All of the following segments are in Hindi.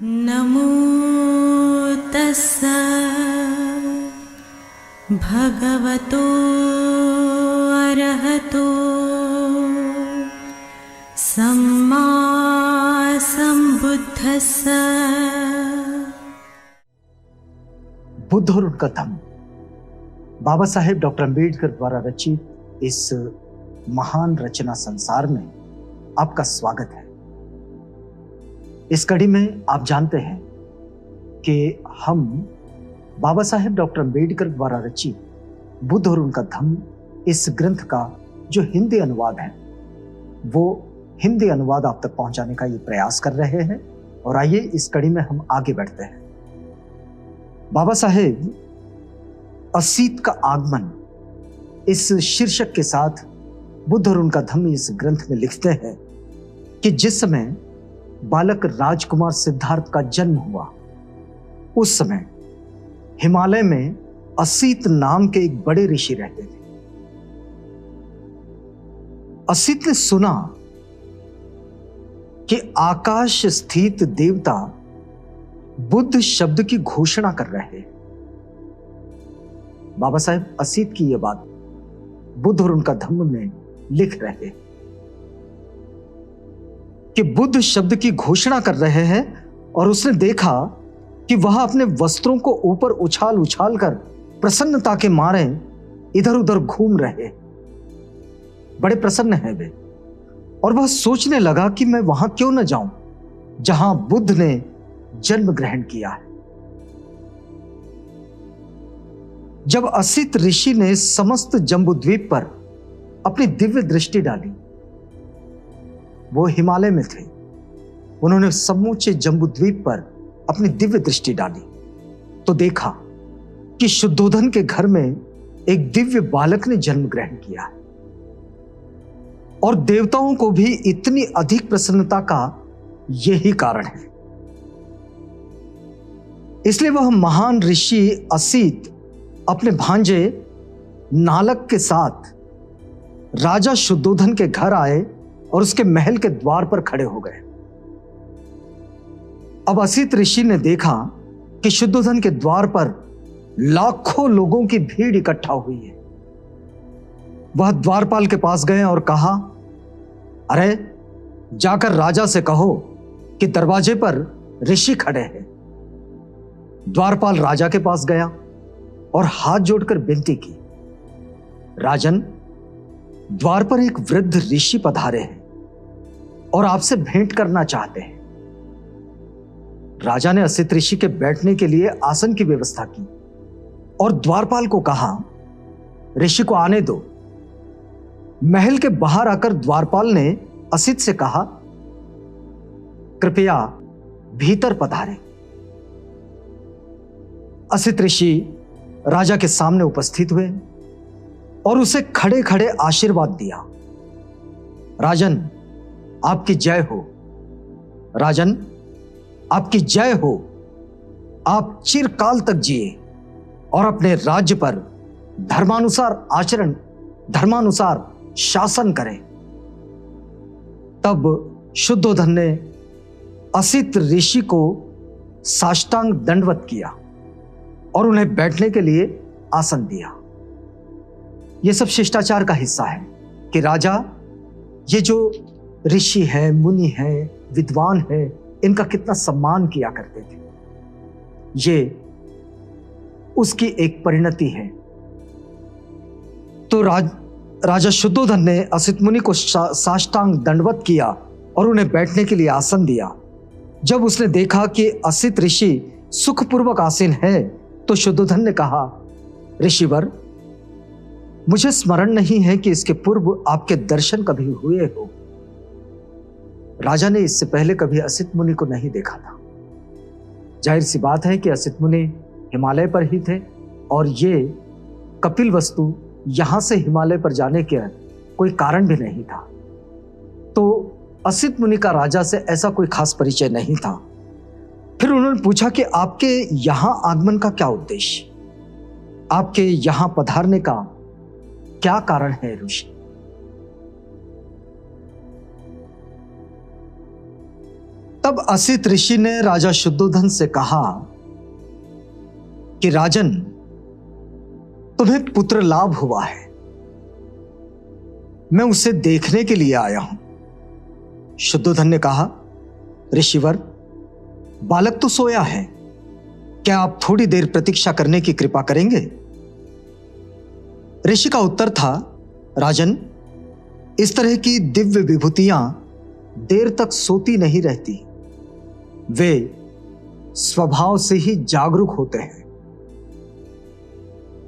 नमो तस्स भगवतो अरहतो सम्मा सम्बुद्धस्स। बुद्ध और उनका धम्म बाबा साहेब डॉक्टर अम्बेडकर द्वारा रचित इस महान रचना संसार में आपका स्वागत है। इस कड़ी में आप जानते हैं कि हम बाबा साहेब डॉक्टर अम्बेडकर द्वारा रचित बुद्ध और उनका धम्म इस ग्रंथ का जो हिंदी अनुवाद है वो हिंदी अनुवाद आप तक पहुंचाने का ये प्रयास कर रहे हैं। और आइए इस कड़ी में हम आगे बढ़ते हैं। बाबा साहेब असीत का आगमन इस शीर्षक के साथ बुद्ध और उनका धम्म इस ग्रंथ में लिखते हैं कि जिस समय बालक राजकुमार सिद्धार्थ का जन्म हुआ उस समय हिमालय में असीत नाम के एक बड़े ऋषि रहते थे। असीत ने सुना कि आकाश स्थित देवता बुद्ध शब्द की घोषणा कर रहे हैं। बाबा साहेब असीत की यह बात बुद्ध और उनका धम्म में लिख रहे हैं कि बुद्ध शब्द की घोषणा कर रहे हैं। और उसने देखा कि वह अपने वस्त्रों को ऊपर उछाल उछाल कर प्रसन्नता के मारे इधर उधर घूम रहे, बड़े प्रसन्न हैं वे। और वह सोचने लगा कि मैं वहां क्यों न जाऊं जहां बुद्ध ने जन्म ग्रहण किया है। जब असीत ऋषि ने समस्त जम्बूद्वीप पर अपनी दिव्य दृष्टि डाली, वो हिमालय में थे, उन्होंने समूचे जम्बूद्वीप पर अपनी दिव्य दृष्टि डाली तो देखा कि शुद्धोधन के घर में एक दिव्य बालक ने जन्म ग्रहण किया है। और देवताओं को भी इतनी अधिक प्रसन्नता का यही कारण है। इसलिए वह महान ऋषि असीत अपने भांजे नालक के साथ राजा शुद्धोधन के घर आए और उसके महल के द्वार पर खड़े हो गए। अब असीत ऋषि ने देखा कि शुद्धोधन के द्वार पर लाखों लोगों की भीड़ इकट्ठा हुई है। वह द्वारपाल के पास गए और कहा, अरे जाकर राजा से कहो कि दरवाजे पर ऋषि खड़े हैं। द्वारपाल राजा के पास गया और हाथ जोड़कर विनती की, राजन, द्वार पर एक वृद्ध ऋषि पधारे हैं और आपसे भेंट करना चाहते हैं। राजा ने असीत ऋषि के बैठने के लिए आसन की व्यवस्था की और द्वारपाल को कहा, ऋषि को आने दो। महल के बाहर आकर द्वारपाल ने असीत से कहा, कृपया भीतर पधारें। असीत ऋषि राजा के सामने उपस्थित हुए और उसे खड़े खड़े आशीर्वाद दिया। राजन, आपकी जय हो। राजन, आपकी जय हो। आप चिरकाल तक जिए और अपने राज्य पर धर्मानुसार आचरण, धर्मानुसार शासन करें। तब शुद्धोधन ने असीत ऋषि को साष्टांग दंडवत किया और उन्हें बैठने के लिए आसन दिया। यह सब शिष्टाचार का हिस्सा है कि राजा ये जो ऋषि है, मुनि है, विद्वान है, इनका कितना सम्मान किया करते थे। ये उसकी एक परिणति है। तो राजा शुद्धोधन ने असीत मुनि को साष्टांग दंडवत किया और उन्हें बैठने के लिए आसन दिया। जब उसने देखा कि असीत ऋषि सुखपूर्वक आसीन है तो शुद्धोधन ने कहा, ऋषिवर, मुझे स्मरण नहीं है कि इसके पूर्व आपके दर्शन कभी हुए हो। राजा ने इससे पहले कभी असीत मुनि को नहीं देखा था। जाहिर सी बात है कि असीत मुनि हिमालय पर ही थे और ये कपिल वस्तु यहां से हिमालय पर जाने का कोई कारण भी नहीं था। तो असीत मुनि का राजा से ऐसा कोई खास परिचय नहीं था। फिर उन्होंने पूछा कि आपके यहां आगमन का क्या उद्देश्य, आपके यहां पधारने का क्या कारण है ऋषि। तब असित ऋषि ने राजा शुद्धोधन से कहा कि राजन, तुम्हें पुत्र लाभ हुआ है, मैं उसे देखने के लिए आया हूं। शुद्धोधन ने कहा, ऋषिवर, बालक तो सोया है, क्या आप थोड़ी देर प्रतीक्षा करने की कृपा करेंगे? ऋषि का उत्तर था, राजन, इस तरह की दिव्य विभूतियां देर तक सोती नहीं रहती, वे स्वभाव से ही जागरूक होते हैं।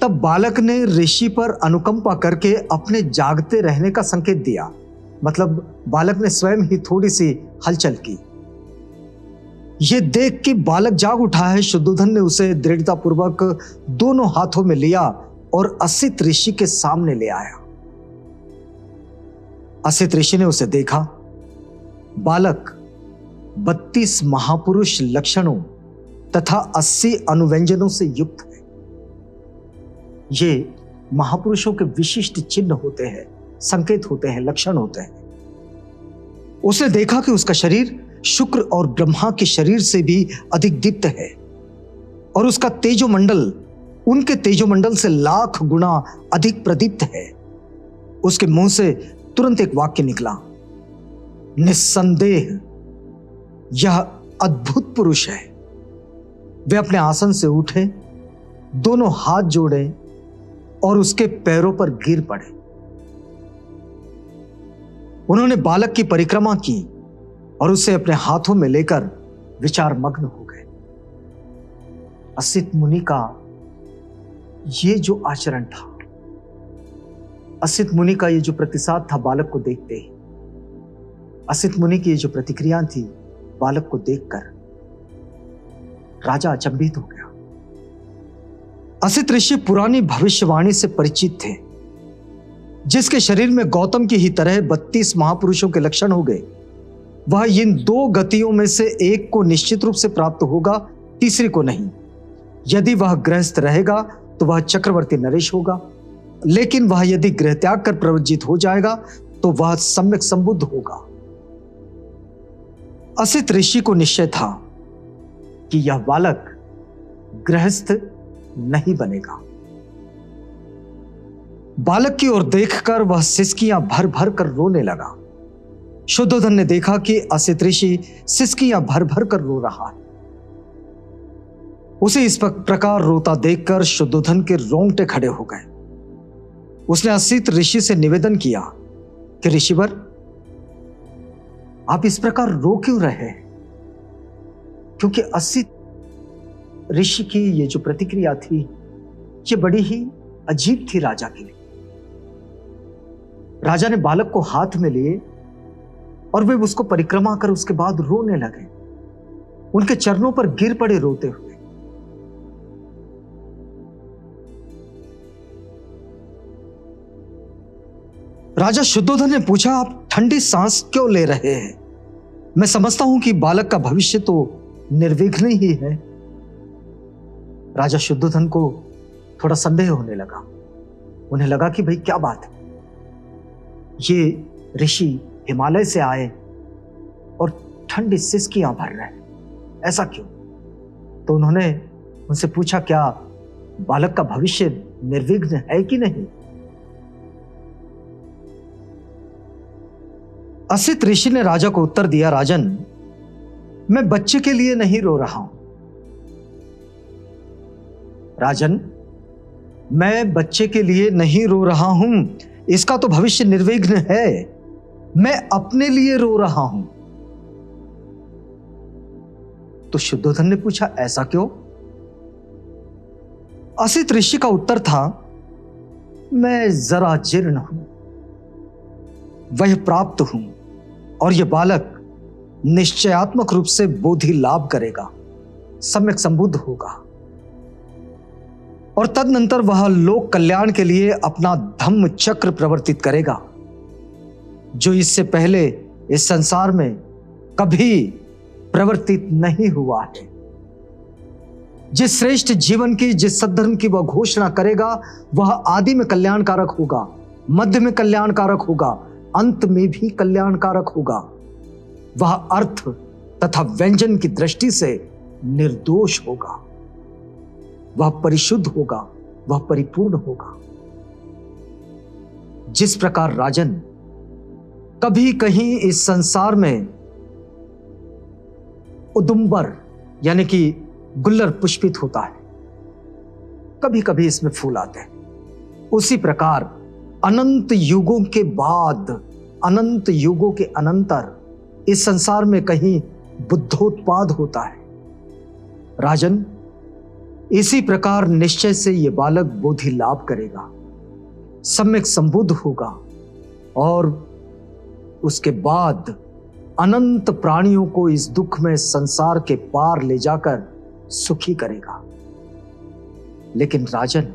तब बालक ने ऋषि पर अनुकंपा करके अपने जागते रहने का संकेत दिया। मतलब बालक ने स्वयं ही थोड़ी सी हलचल की। यह देख कि बालक जाग उठा है, शुद्धोधन ने उसे दृढ़तापूर्वक दोनों हाथों में लिया और असित ऋषि के सामने ले आया। असित ऋषि ने उसे देखा। बालक 32 महापुरुष लक्षणों तथा 80 अनुव्यंजनों से युक्त है। ये महापुरुषों के विशिष्ट चिन्ह होते हैं, संकेत होते हैं, लक्षण होते हैं। उसने देखा कि उसका शरीर शुक्र और ब्रह्मा के शरीर से भी अधिक दीप्त है और उसका तेजोमंडल उनके तेजोमंडल से लाख गुना अधिक प्रदीप्त है। उसके मुंह से तुरंत एक वाक्य निकला, निस्संदेह यह अद्भुत पुरुष है। वे अपने आसन से उठे, दोनों हाथ जोड़े और उसके पैरों पर गिर पड़े। उन्होंने बालक की परिक्रमा की और उसे अपने हाथों में लेकर विचार मग्न हो गए। असित मुनि का ये जो आचरण था, असित मुनि का ये जो प्रतिसाद था बालक को देखते ही, असित मुनि की ये जो प्रतिक्रिया थी बालक को देखकर, राजा अचंभित हो गया। असित ऋषि पुरानी भविष्यवाणी से परिचित थे। जिसके शरीर में गौतम की ही तरह 32 महापुरुषों के लक्षण हो गए, वह इन 2 गतियों में से एक को निश्चित रूप से प्राप्त होगा, तीसरी को नहीं। यदि वह गृहस्थ रहेगा तो वह चक्रवर्ती नरेश होगा, लेकिन वह यदि गृह त्याग कर प्रवज्जित हो जाएगा तो वह सम्यक संबुद्ध होगा। असित ऋषि को निश्चय था कि यह बालक गृहस्थ नहीं बनेगा। बालक की ओर देखकर वह सिसकियां भर भर कर रोने लगा। शुद्धोधन ने देखा कि असित ऋषि सिसकियां भर भर कर रो रहा है। उसे इस प्रकार रोता देखकर शुद्धोधन के रोंगटे खड़े हो गए। उसने असित ऋषि से निवेदन किया कि ऋषिवर, आप इस प्रकार रो क्यों रहे हैं? क्योंकि असित ऋषि की ये जो प्रतिक्रिया थी, ये बड़ी ही अजीब थी राजा के लिए। राजा ने बालक को हाथ में लिए और वे उसको परिक्रमा कर उसके बाद रोने लगे, उनके चरणों पर गिर पड़े रोते हुए। राजा शुद्धोधन ने पूछा, आप ठंडी सांस क्यों ले रहे हैं? मैं समझता हूं कि बालक का भविष्य तो निर्विघ्न ही है। राजा शुद्धोधन को थोड़ा संदेह होने लगा। उन्हें लगा कि भाई क्या बात है, ये ऋषि हिमालय से आए और ठंडी सिसकियां भर रहे हैं, ऐसा क्यों? तो उन्होंने उनसे पूछा, क्या बालक का भविष्य निर्विघ्न है कि नहीं? असित ऋषि ने राजा को उत्तर दिया, राजन, मैं बच्चे के लिए नहीं रो रहा हूं। राजन, मैं बच्चे के लिए नहीं रो रहा हूं, इसका तो भविष्य निर्विघ्न है। मैं अपने लिए रो रहा हूं। तो शुद्धोधन ने पूछा, ऐसा क्यों? असित ऋषि का उत्तर था, मैं जरा जीर्ण हूं, वह प्राप्त हूं और यह बालक निश्चयात्मक रूप से बोधि लाभ करेगा, सम्यक संबुद्ध होगा और तदनंतर वह लोक कल्याण के लिए अपना धम्म चक्र प्रवर्तित करेगा, जो इससे पहले इस संसार में कभी प्रवर्तित नहीं हुआ है। जिस श्रेष्ठ जीवन की, जिस सद्धर्म की वह घोषणा करेगा, वह आदि में कल्याणकारक होगा, मध्य में कल्याणकारक होगा, अंत में भी कल्याणकारक होगा। वह अर्थ तथा व्यंजन की दृष्टि से निर्दोष होगा। वह परिशुद्ध होगा, वह परिपूर्ण होगा। जिस प्रकार राजन कभी कहीं इस संसार में उदुम्बर यानी कि गुल्लर पुष्पित होता है, कभी कभी इसमें फूल आते हैं, उसी प्रकार अनंत युगों के बाद, अनंत युगों के अनंतर इस संसार में कहीं बुद्धोत्पाद होता है। राजन, इसी प्रकार निश्चय से यह बालक बोधि लाभ करेगा, सम्यक संबुद्ध होगा और उसके बाद अनंत प्राणियों को इस दुख में संसार के पार ले जाकर सुखी करेगा। लेकिन राजन,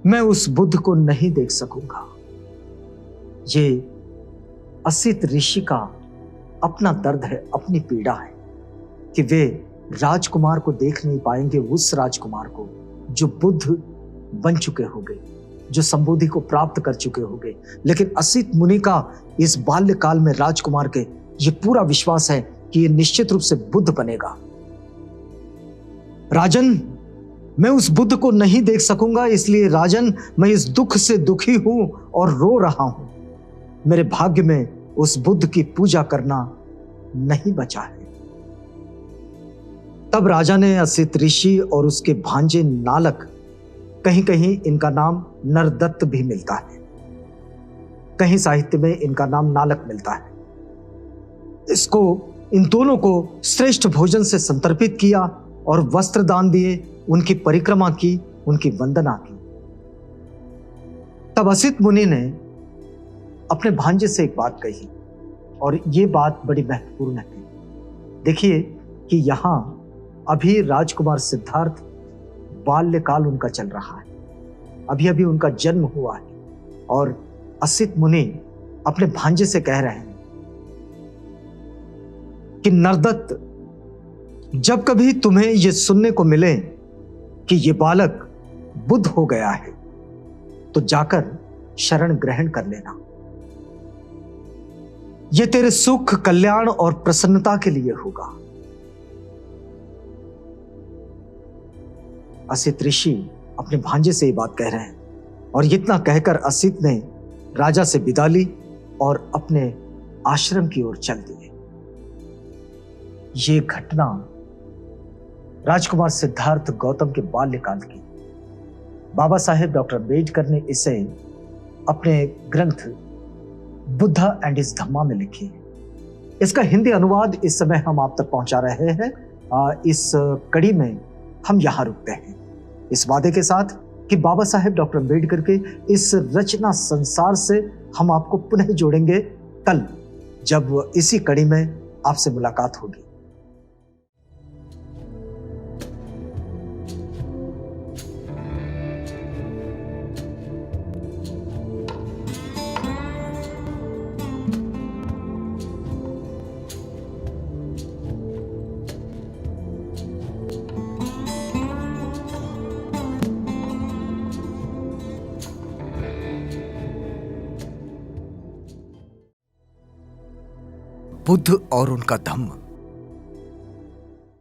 मैं उस बुद्ध को नहीं देख सकूंगा। ये असित ऋषि का अपना दर्द है, अपनी पीड़ा है कि वे राजकुमार को देख नहीं पाएंगे, उस राजकुमार को जो बुद्ध बन चुके होंगे, जो संबोधि को प्राप्त कर चुके होंगे। लेकिन असित मुनि का इस बाल्यकाल में राजकुमार के ये पूरा विश्वास है कि ये निश्चित रूप से बुद्ध बनेगा। राजन, मैं उस बुद्ध को नहीं देख सकूंगा, इसलिए राजन मैं इस दुख से दुखी हूं और रो रहा हूं। मेरे भाग्य में उस बुद्ध की पूजा करना नहीं बचा है। तब राजा ने असित ऋषि और उसके भांजे नालक, कहीं कहीं इनका नाम नरदत्त भी मिलता है, कहीं साहित्य में इनका नाम नालक मिलता है, इन दोनों को श्रेष्ठ भोजन से संतर्पित किया और वस्त्र दान दिए, उनकी परिक्रमा की, उनकी वंदना की। तब असित मुनि ने अपने भांजे से एक बात कही और यह बात बड़ी महत्वपूर्ण है। देखिए कि यहां अभी राजकुमार सिद्धार्थ बाल्यकाल उनका चल रहा है, अभी अभी उनका जन्म हुआ है और असित मुनि अपने भांजे से कह रहे हैं कि नरदत्त, जब कभी तुम्हें यह सुनने को मिले कि यह बालक बुद्ध हो गया है तो जाकर शरण ग्रहण कर लेना। यह तेरे सुख, कल्याण और प्रसन्नता के लिए होगा। असित ऋषि अपने भांजे से ये बात कह रहे हैं और इतना कहकर असित ने राजा से विदा ली और अपने आश्रम की ओर चल दिए। ये घटना राजकुमार सिद्धार्थ गौतम के बाल्यकाल की। बाबा साहेब डॉक्टर अम्बेडकर ने इसे अपने ग्रंथ बुद्धा एंड हिज धम्मा में लिखी है। इसका हिंदी अनुवाद इस समय हम आप तक पहुंचा रहे हैं। इस कड़ी में हम यहां रुकते हैं, इस वादे के साथ कि बाबा साहेब डॉक्टर अम्बेडकर के इस रचना संसार से हम आपको पुनः जोड़ेंगे कल, जब इसी कड़ी में आपसे मुलाकात होगी। बुद्ध और उनका धम्म।